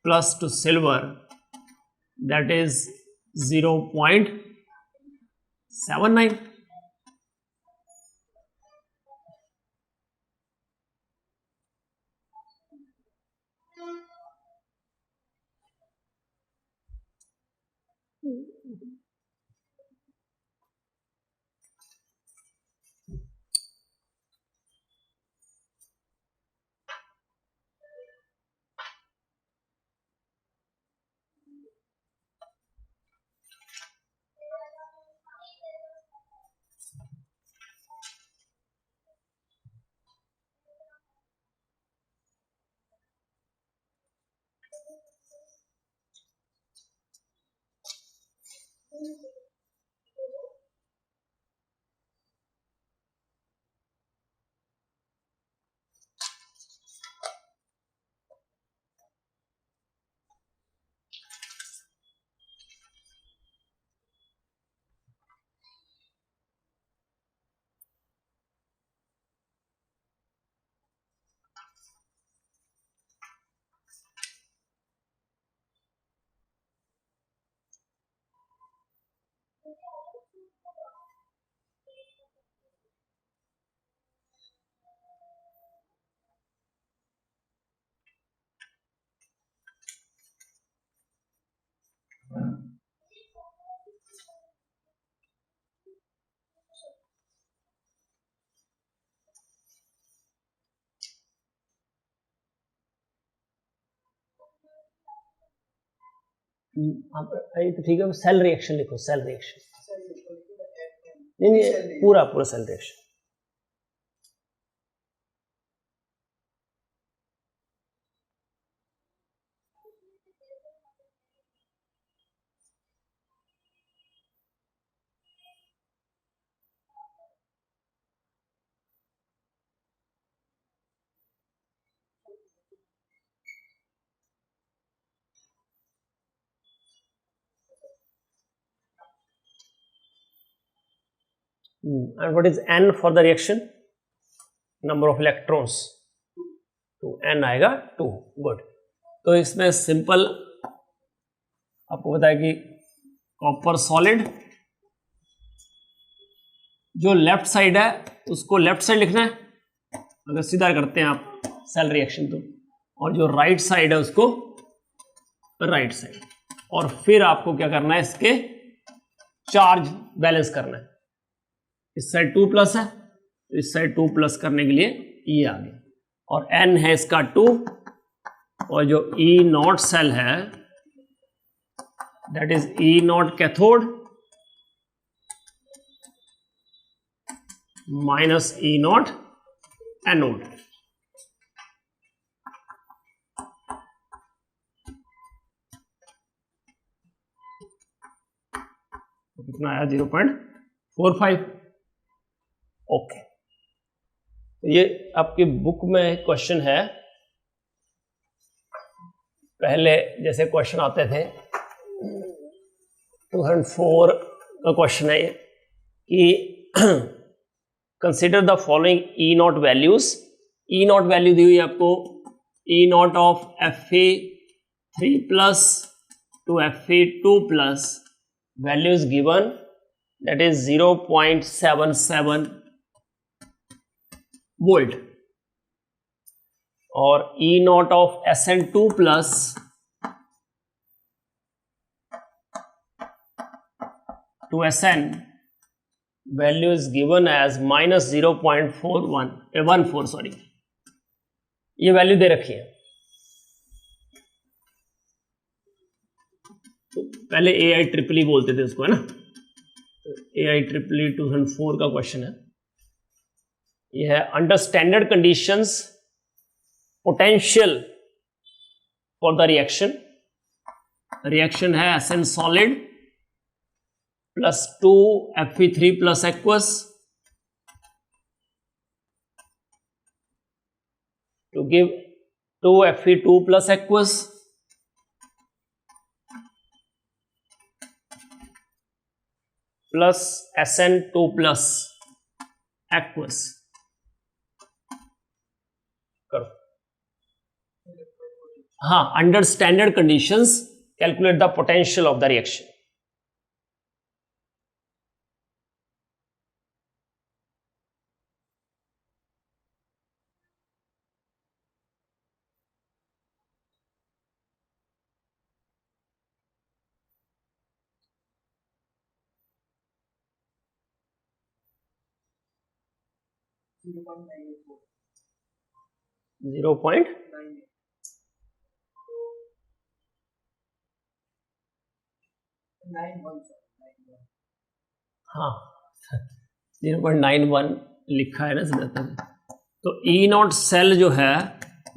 plus to silver that is 0.79। तो ठीक है, cell reaction लिखो, cell reaction नहीं, पूरा पूरा cell reaction. And what is N for the reaction? Number of electrons 2, n आएगा 2। Good. तो इसमें सिंपल आपको पता है कि कॉपर सॉलिड, जो लेफ्ट साइड है उसको लेफ्ट साइड लिखना है अगर सीधा करते हैं आप सेल रिएक्शन तो, और जो राइट साइड है उसको राइट साइड, और फिर आपको क्या करना है, इसके चार्ज बैलेंस करना है। इस साइड 2 प्लस है तो इस साइड 2 प्लस करने के लिए ये आ गया, और n है इसका 2, और जो E नॉट सेल है that is E not cathode minus E not anode. कितना आया 0.45। ओके, तो ये आपकी बुक में क्वेश्चन है। पहले जैसे क्वेश्चन आते थे 2004 का क्वेश्चन है ये कि consider the following E naught values. E naught value दी हुई है आपको, E naught of Fe3 plus to Fe2 plus, value is given that is 0.77 volt, और E naught of Sn2 plus to Sn value is given as minus 0.14 sorry, ये वैल्यू दे रखी है। तो पहले AI बोलते थे उसको, है ना, AI 2004 का क्वेश्चन है। यह है under standard conditions potential for the reaction. Reaction है Sn solid plus 2 Fe3 plus aqueous to give 2 Fe2 plus aqueous plus Sn2 plus aqueous. करो, हाँ, under standard conditions calculate the potential of the reaction. Zero point हाँ 0.91 लिखा है ना ज्यादातर। तो E naught cell जो है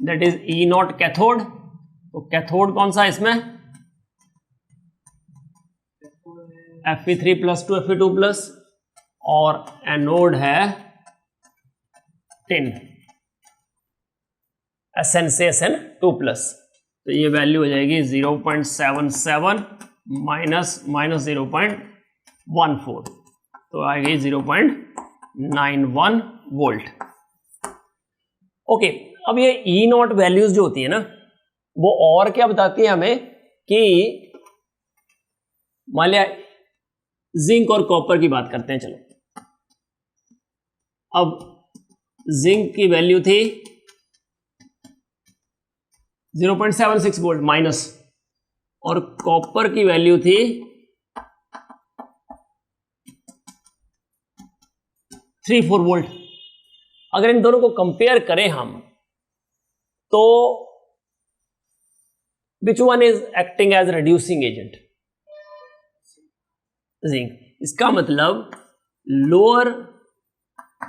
that is E naught cathode. तो कैथोड कौन सा है इसमें, Fe3 plus to Fe2 plus, और एनोड है टिन Sn से Sn2 प्लस। तो ये वैल्यू हो जाएगी 0.77 माइनस 0.14, तो आ गई 0.91 वोल्ट। ओके, अब ये E नॉट वैल्यूज जो होती है ना, वो और क्या बताती है हमें कि मान लिया जिंक और कॉपर की बात करते हैं। चलो, अब जिंक की वैल्यू थी 0.76 वोल्ट माइनस, और कॉपर की वैल्यू थी 3-4 वोल्ट। अगर इन दोनों को कंपेयर करें हम, तो which one is acting as reducing agent, zinc. इसका मतलब lower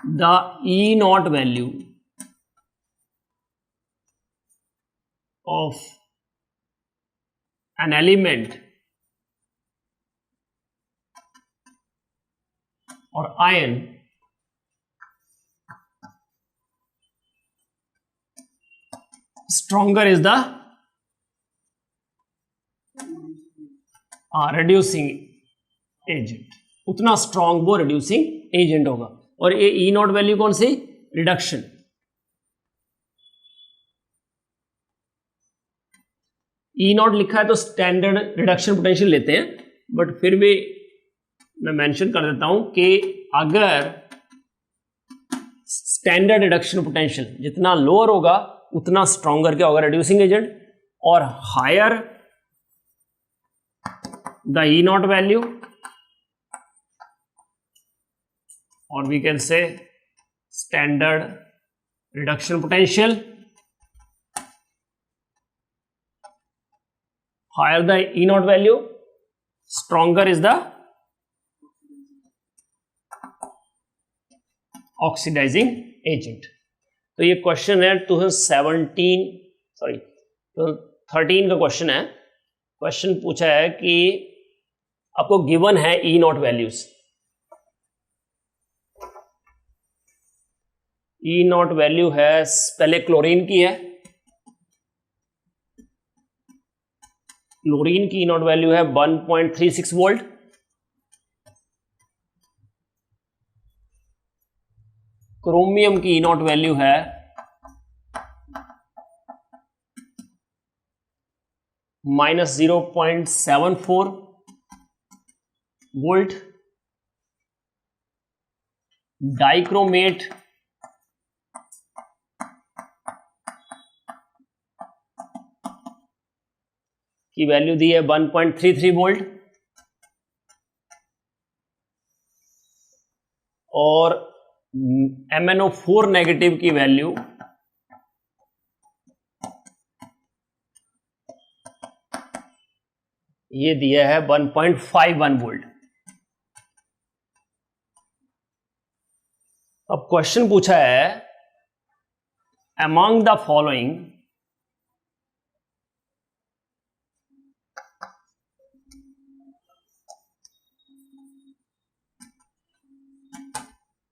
the E naught value of an element or ion, stronger is the reducing agent, उतना स्ट्रॉन्ग वो रिड्यूसिंग एजेंट होगा। और ये E नॉट वैल्यू कौन सी, रिडक्शन, ई नॉट लिखा है तो स्टैंडर्ड रिडक्शन पोटेंशियल लेते हैं, बट फिर भी मैं मेंशन कर देता हूं कि अगर स्टैंडर्ड रिडक्शन पोटेंशियल जितना लोअर होगा उतना स्ट्रॉन्गर क्या होगा, रिड्यूसिंग एजेंट, और higher the E naught value, और we can say standard reduction potential, higher the E naught value, stronger is the oxidizing agent. तो ये क्वेश्चन है 2013 का क्वेश्चन है। क्वेश्चन पूछा है कि आपको गिवन है E not values, E naught value है पहले क्लोरीन की है, क्लोरीन की नॉट वैल्यू है 1.36 वोल्ट, क्रोमियम की नॉट वैल्यू है -0.74 वोल्ट, डाइक्रोमेट की वैल्यू दी है 1.33 वोल्ट, और MnO4 नेगेटिव की वैल्यू ये दिया है 1.51 वोल्ट। अब क्वेश्चन पूछा है अमंग द फॉलोइंग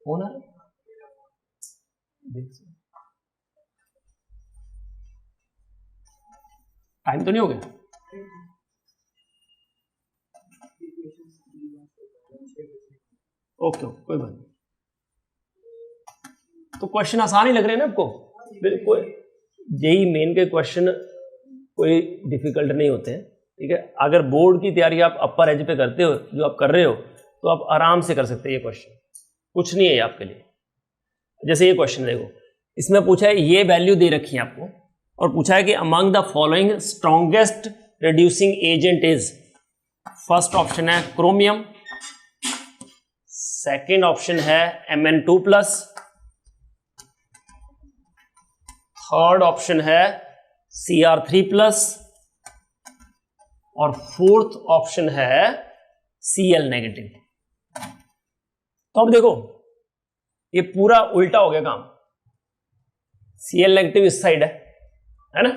होना टाइम तो नहीं हो गया? ओके कोई बात नहीं। तो क्वेश्चन आसान ही लग रहे हैं ना आपको? बिल्कुल, जेई मेन के क्वेश्चन कोई डिफिकल्ट नहीं होते हैं, ठीक है। अगर बोर्ड की तैयारी आप अपर एज पे करते हो, जो आप कर रहे हो, तो आप आराम से कर सकते हैं। ये क्वेश्चन कुछ नहीं है आपके लिए। जैसे ये क्वेश्चन देखो, इसमें पूछा है ये वैल्यू दे रखी है आपको, और पूछा है कि among the following strongest reducing agent is, first option है क्रोमियम, सेकेंड ऑप्शन है Mn2+, थर्ड ऑप्शन है Cr3+, और फोर्थ ऑप्शन है Cl नेगेटिव। तो अब देखो ये पूरा उल्टा हो गया काम। Cl नेगेटिव इस साइड है ना,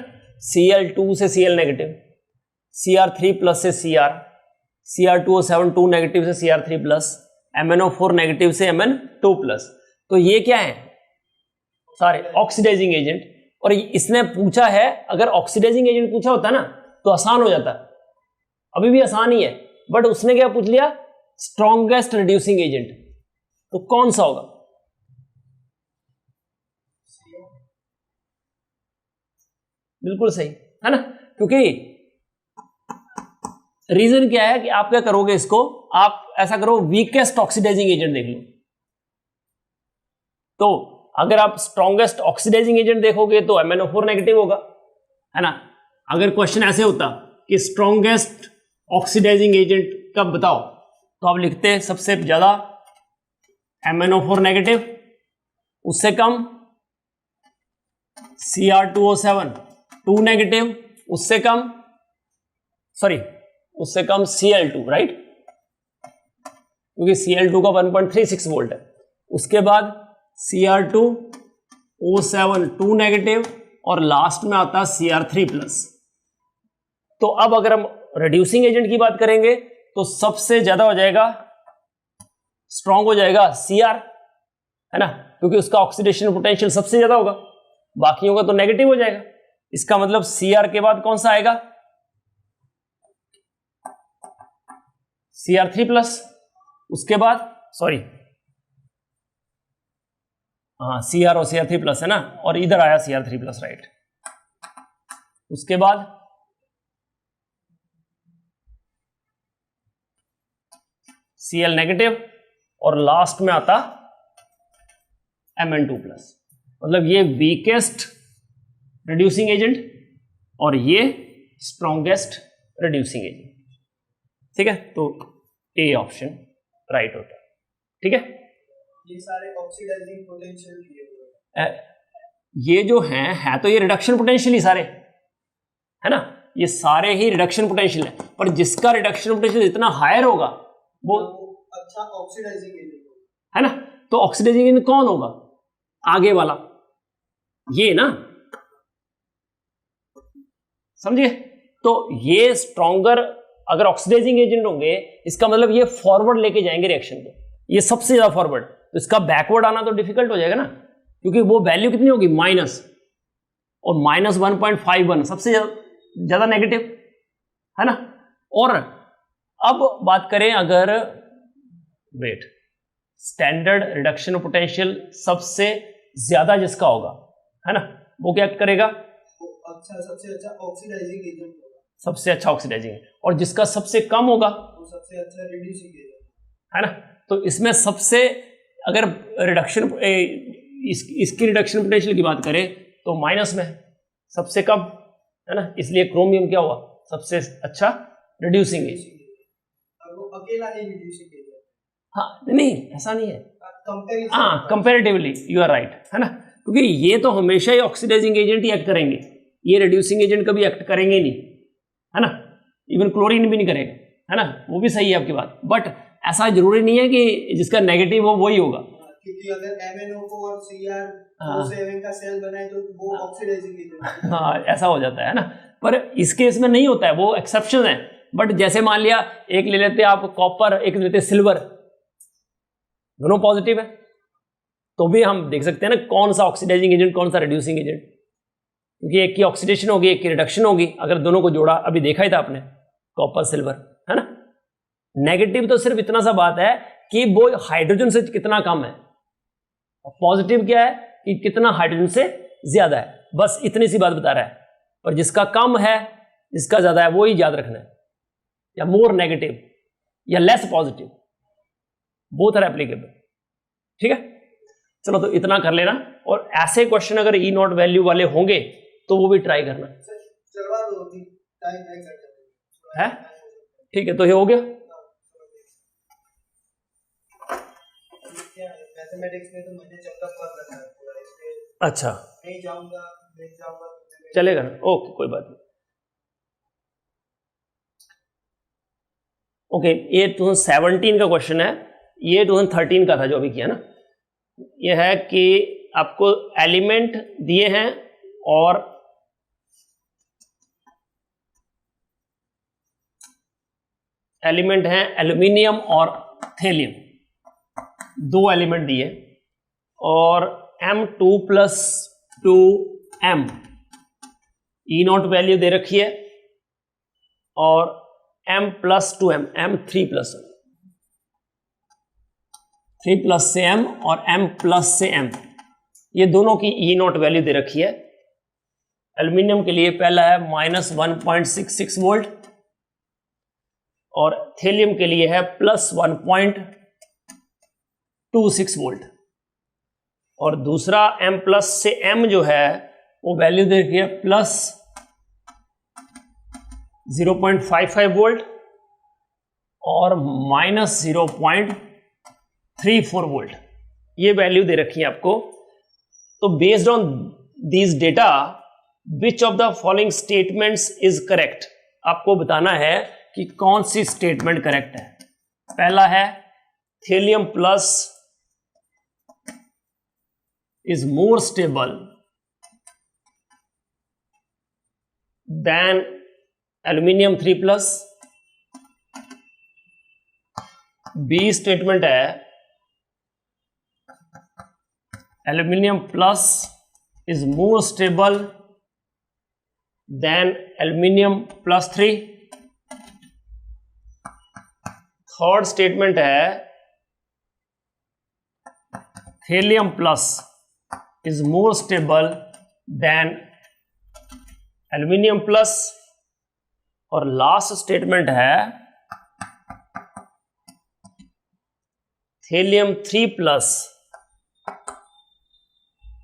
Cl2 से Cl नेगेटिव, Cr3+ से Cr, Cr2O7 2 नेगेटिव से Cr3+, MnO4 नेगेटिव से Mn2+। तो ये क्या है? सारे ऑक्सीडाइजिंग एजेंट। और इसने पूछा है, अगर ऑक्सीडाइजिंग एजेंट पूछा होता ना तो आसान हो जाता, अभी भी आसान ही है, बट उसने क्या पूछ लिया? Strongest reducing agent. तो कौन सा होगा? बिल्कुल सही है ना, क्योंकि रीजन क्या है कि आप क्या करोगे, इसको आप ऐसा करो वीकेस्ट ऑक्सीडाइजिंग एजेंट देख लो। तो अगर आप स्ट्रॉन्गेस्ट ऑक्सीडाइजिंग एजेंट देखोगे तो MnO4 नेगेटिव होगा, है ना। अगर क्वेश्चन ऐसे होता कि स्ट्रॉन्गेस्ट ऑक्सीडाइजिंग एजेंट कब बताओ, तो आप लिखते सबसे ज्यादा MnO4 नेगेटिव, उससे कम Cr2O7 2 नेगेटिव, उससे कम Cl2, राइट, क्योंकि Cl2 का 1.36 वोल्ट है। उसके बाद Cr2O7 2 नेगेटिव, और लास्ट में आता है Cr3+। तो अब अगर हम रिड्यूसिंग एजेंट की बात करेंगे तो सबसे ज्यादा हो जाएगा, स्ट्रॉन्ग हो जाएगा Cr, है ना, क्योंकि उसका ऑक्सीडेशन पोटेंशियल सबसे ज्यादा होगा, बाकियों का तो नेगेटिव हो जाएगा। इसका मतलब Cr के बाद कौन सा आएगा? Cr3+। उसके बाद Cr और Cr3+ है ना, और इधर आया Cr3+, राइट। उसके बाद Cl नेगेटिव, और लास्ट में आता Mn2 प्लस। मतलब ये वीकेस्ट रिड्यूसिंग एजेंट और ये स्ट्रॉन्गेस्ट रिड्यूसिंग एजेंट। ठीक है, तो ए ऑप्शन राइट होता है। ठीक है, ये सारे ऑक्सीडाइजिंग पोटेंशियल दिए हुए हैं। ये जो है तो ये रिडक्शन पोटेंशियल ही सारे है ना, ये सारे ही रिडक्शन पोटेंशियल है, पर जिसका रिडक्शन पोटेंशियल इतना हायर होगा वो अच्छा ऑक्सीडाइजिंग एजेंट है ना। तो ऑक्सीडाइजिंग एजेंट कौन होगा? आगे वाला ये ना, समझिए। तो ये स्ट्रॉन्गर अगर ऑक्सीडाइजिंग एजेंट होंगे, इसका मतलब ये फॉरवर्ड लेके जाएंगे रिएक्शन को, ये सबसे ज्यादा फॉरवर्ड। तो इसका बैकवर्ड आना तो डिफिकल्ट हो जाएगा ना, क्योंकि वो वैल्यू कितनी होगी माइनस, और माइनस 1.51 सबसे ज्यादा नेगेटिव है ना। और अब बात करें अगर वेट स्टैंडर्ड रिडक्शन पोटेंशियल सबसे ज्यादा जिसका होगा है ना, वो क्या करेगा? अच्छा सबसे अच्छा ऑक्सीडाइजिंग एजेंट होगा, सबसे अच्छा ऑक्सीडाइजिंग, और जिसका सबसे कम होगा वो सबसे अच्छा रिड्यूसिंग एजेंट है ना। तो इसमें सबसे अगर रिडक्शन इसकी रिडक्शन पोटेंशियल की बात करें तो माइनस में सबसे कम है ना, इसलिए क्रोमियम क्या हुआ सबसे अच्छा रिड्यूसिंग एजेंट, और वो अकेला ही रिड्यूसिंग एजेंट। हाँ नहीं ऐसा नहीं है, हाँ कंपैरेटिवली यू आर राइट है ना, क्योंकि ये तो हमेशा ही ऑक्सीडाइजिंग एजेंट ही एक्ट करेंगे, ये रिड्यूसिंग एजेंट कभी एक्ट करेंगे नहीं है ना, इवन क्लोरीन भी नहीं करेगा है ना, वो भी सही है आपकी बात। बट ऐसा जरूरी नहीं है कि जिसका नेगेटिव हो वही होगा, क्योंकि अगर MnO4 और Cr का सेल बनाए तो वो ऑक्सीडाइजिंग एजेंट। हाँ ऐसा हो जाता है ना, पर इस केस में नहीं होता है, वो एक्सेप्शन है। बट जैसे मान लिया एक ले लेते आप कॉपर, एक ले लेते सिल्वर, दोनों पॉजिटिव है, तो भी हम देख सकते हैं ना कौन सा ऑक्सीडाइजिंग एजेंट कौन सा रिड्यूसिंग एजेंट, क्योंकि एक की ऑक्सीडेशन होगी एक की रिडक्शन होगी। अगर दोनों को जोड़ा, अभी देखा ही था आपने कॉपर सिल्वर है ना। नेगेटिव तो सिर्फ इतना सा बात है कि वो हाइड्रोजन से कितना कम है, और पॉजिटिव क्या है कि कितना हाइड्रोजन से ज्यादा है, बस इतनी सी बात बता रहा है। पर जिसका कम है जिसका ज्यादा है वो ही याद रखना है, या मोर नेगेटिव या less positive, both are applicable. ठीक है, चलो तो इतना कर लेना, और ऐसे क्वेश्चन अगर ई नॉट वैल्यू वाले होंगे तो वो भी ट्राई करना है। ठीक है, तो ये हो गया। मैथमेटिक्स में तो मुझे चक्कर पड़ रहा है पूरा, इसलिए अच्छा नहीं जाऊंगा चलेगा ना, ओके कोई बात नहीं। ओके, ये 2017 का क्वेश्चन है, ये 2013 का था जो अभी किया ना। ये है कि आपको एलिमेंट दिए हैं और एलिमेंट हैं एल्यूमिनियम और थेलियम, दो एलिमेंट दिए, और M2+2M ई नॉट वैल्यू दे रखी है, और M+2M M3+1 3+ से M और M+ से M, ये दोनों की ई नॉट वैल्यू दे रखी है। एल्यूमिनियम के लिए पहला है -1.66 वोल्ट, और थेलियम के लिए है +1.26 वोल्ट, और दूसरा M+ से M जो है वो वैल्यू दे रखी है +0.55 वोल्ट और -0.34 वोल्ट, ये वैल्यू दे रखी है आपको। तो based on these data which of the following statements is correct, आपको बताना है कि कौन सी स्टेटमेंट करेक्ट है। पहला है thallium plus is more stable than aluminium 3+। B statement है aluminium plus is more stable than aluminium +3। Third statement है thallium plus is more stable than aluminium plus, और लास्ट स्टेटमेंट है Helium 3 plus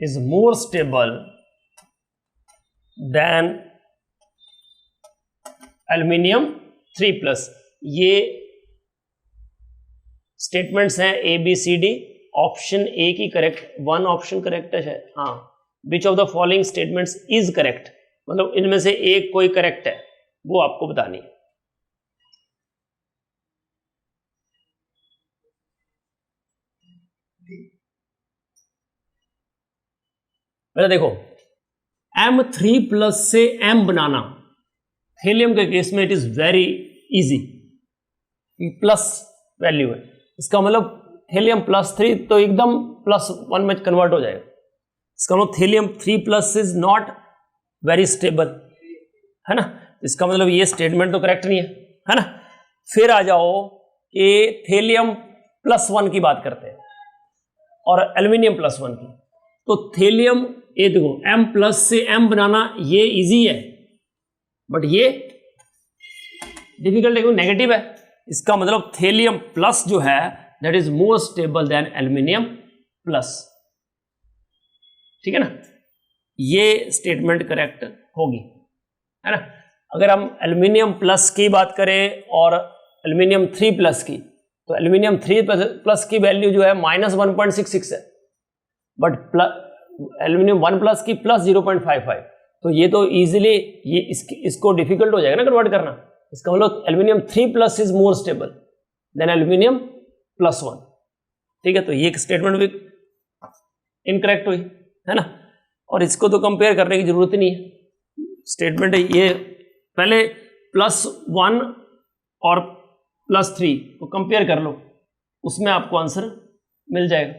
is more stable than aluminium 3 plus. ये statements हैं A B C D. Option A की correct, one option correct है. हाँ, which of the following statements is correct, मतलब इनमें से एक कोई करेक्ट है, वो आपको बतानी है. पहले देखो, M3 प्लस से M बनाना हेलियम के केस में it is very easy. Plus value है, इसका मतलब हेलियम +3 तो एकदम +1 में कन्वर्ट हो जाएगा. इसका मतलब helium 3 plus is not very stable, है ना. इसका मतलब ये स्टेटमेंट तो करेक्ट नहीं है ना. फिर आ जाओ कि थेलियम +1 की बात करते हैं और एल्यूमिनियम +1 की. तो थेलियम, ये देखो M प्लस से M बनाना ये इजी है, बट ये डिफिकल्ट है, नेगेटिव है. इसका मतलब थेलियम प्लस जो है that is more stable then aluminium plus. ठीक है ना, ये स्टेटमेंट करेक्ट होगी, है ना. अगर हम एल्यूमिनियम प्लस की बात करें और एल्यूमिनियम 3 प्लस की, तो एल्यूमिनियम 3 प्लस की वैल्यू जो है -1.66 है, बट एल्यूमिनियम 1 प्लस की +0.55. तो ये तो इजीली ये इसको डिफिकल्ट हो जाएगा ना कन्वर्ट करना. इसका मतलब aluminium 3 plus is more stable then aluminium +1. ठीक है, तो ये स्टेटमेंट भी इनकरेक्ट हुई, है ना. और इसको तो कंपेयर करने की जरूरत ही नहीं है. स्टेटमेंट है ये, पहले +1 और +3 को कंपेयर कर लो, उसमें आपको आंसर मिल जाएगा.